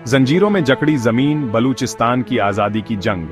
जंजीरों में जकड़ी जमीन, बलूचिस्तान की आजादी की जंग।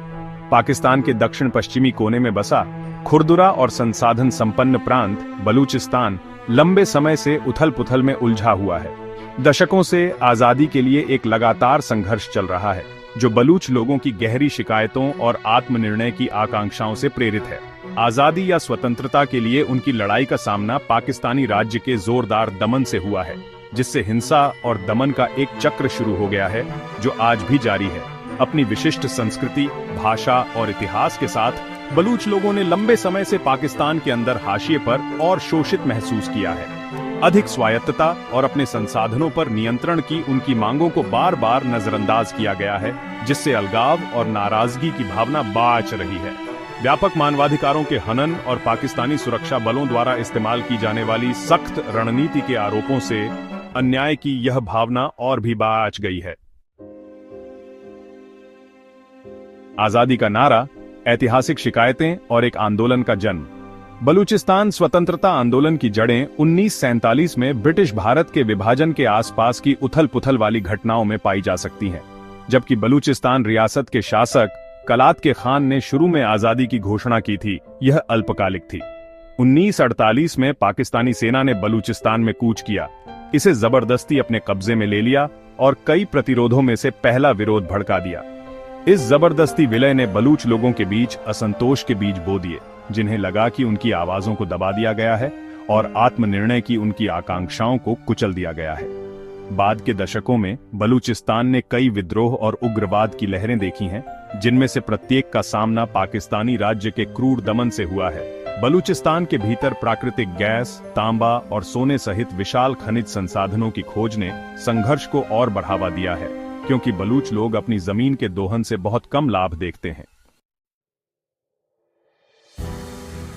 पाकिस्तान के दक्षिण पश्चिमी कोने में बसा खुरदुरा और संसाधन संपन्न प्रांत बलूचिस्तान लंबे समय से उथल-पुथल में उलझा हुआ है। दशकों से आजादी के लिए एक लगातार संघर्ष चल रहा है, जो बलूच लोगों की गहरी शिकायतों और आत्मनिर्णय की आकांक्षाओं से प्रेरित है। आजादी या स्वतंत्रता के लिए उनकी लड़ाई का सामना पाकिस्तानी राज्य के जोरदार दमन से हुआ है, जिससे हिंसा और दमन का एक चक्र शुरू हो गया है, जो आज भी जारी है। अपनी विशिष्ट संस्कृति, भाषा और इतिहास के साथ बलूच लोगों ने लंबे समय से पाकिस्तान के अंदर हाशिए पर और शोषित महसूस किया है। अधिक स्वायत्तता और अपने संसाधनों पर नियंत्रण की उनकी मांगों को बार बार नजरअंदाज किया गया है, जिससे अलगाव और नाराजगी की भावना बाच रही है। व्यापक मानवाधिकारों के हनन और पाकिस्तानी सुरक्षा बलों द्वारा इस्तेमाल की जाने वाली सख्त रणनीति के आरोपों से अन्याय की यह भावना और भी बाच गई है। आजादी का नारा, ऐतिहासिक शिकायतें और एक आंदोलन का जन्म। बलूचिस्तान स्वतंत्रता आंदोलन की जड़ें 1947 में ब्रिटिश भारत के विभाजन के आसपास की उथल-पुथल वाली घटनाओं में पाई जा सकती हैं। जबकि बलूचिस्तान रियासत के शासक कलात के खान ने शुरू में आजादी की घोषणा की थी, यह अल्पकालिक थी। 1948 में पाकिस्तानी सेना ने बलूचिस्तान में कूच किया, इसे जबरदस्ती अपने कब्जे में ले लिया और कई प्रतिरोधों में से पहला विरोध भड़का दिया। इस जबरदस्ती विलय ने बलूच लोगों के बीच असंतोष के बीज बो दिए, जिन्हें लगा कि उनकी आवाजों को दबा दिया गया है और आत्मनिर्णय की उनकी आकांक्षाओं को कुचल दिया गया है। बाद के दशकों में बलूचिस्तान ने कई विद्रोह और उग्रवाद की लहरें देखी हैं, जिनमें से प्रत्येक का सामना पाकिस्तानी राज्य के क्रूर दमन से हुआ है। बलूचिस्तान के भीतर प्राकृतिक गैस, तांबा और सोने सहित विशाल खनिज संसाधनों की खोज ने संघर्ष को और बढ़ावा दिया है, क्योंकि बलूच लोग अपनी जमीन के दोहन से बहुत कम लाभ देखते हैं।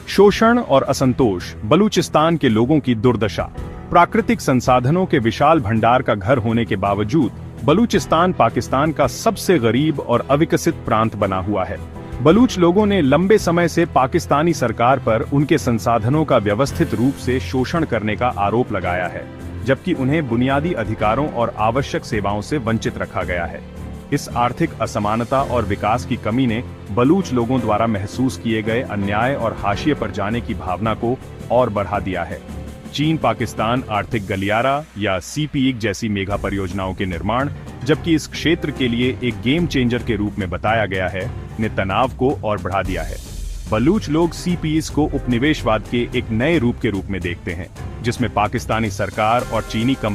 शोषण और असंतोष, बलूचिस्तान के लोगों की दुर्दशा। प्राकृतिक संसाधनों के विशाल भंडार का घर होने के बावजूद बलूचिस्तान पाकिस्तान का सबसे गरीब और अविकसित प्रांत बना हुआ है। बलूच लोगों ने लंबे समय से पाकिस्तानी सरकार पर उनके संसाधनों का व्यवस्थित रूप से शोषण करने का आरोप लगाया है, जबकि उन्हें बुनियादी अधिकारों और आवश्यक सेवाओं से वंचित रखा गया है। इस आर्थिक असमानता और विकास की कमी ने बलूच लोगों द्वारा महसूस किए गए अन्याय और हाशिए पर जाने की भावना को और बढ़ा दिया है। चीन पाकिस्तान आर्थिक गलियारा या सीपीईक जैसी मेगा परियोजनाओं के निर्माण, जबकि इस क्षेत्र के लिए एक गेम चेंजर के रूप में बताया गया है, ने तनाव को और बढ़ा दिया है। बलूच लोग सीपीईस को उपनिवेशवाद के एक नए रूप के रूप में देखते हैं, जिसमें पाकिस्तानी सरकार और चीनी कंपनी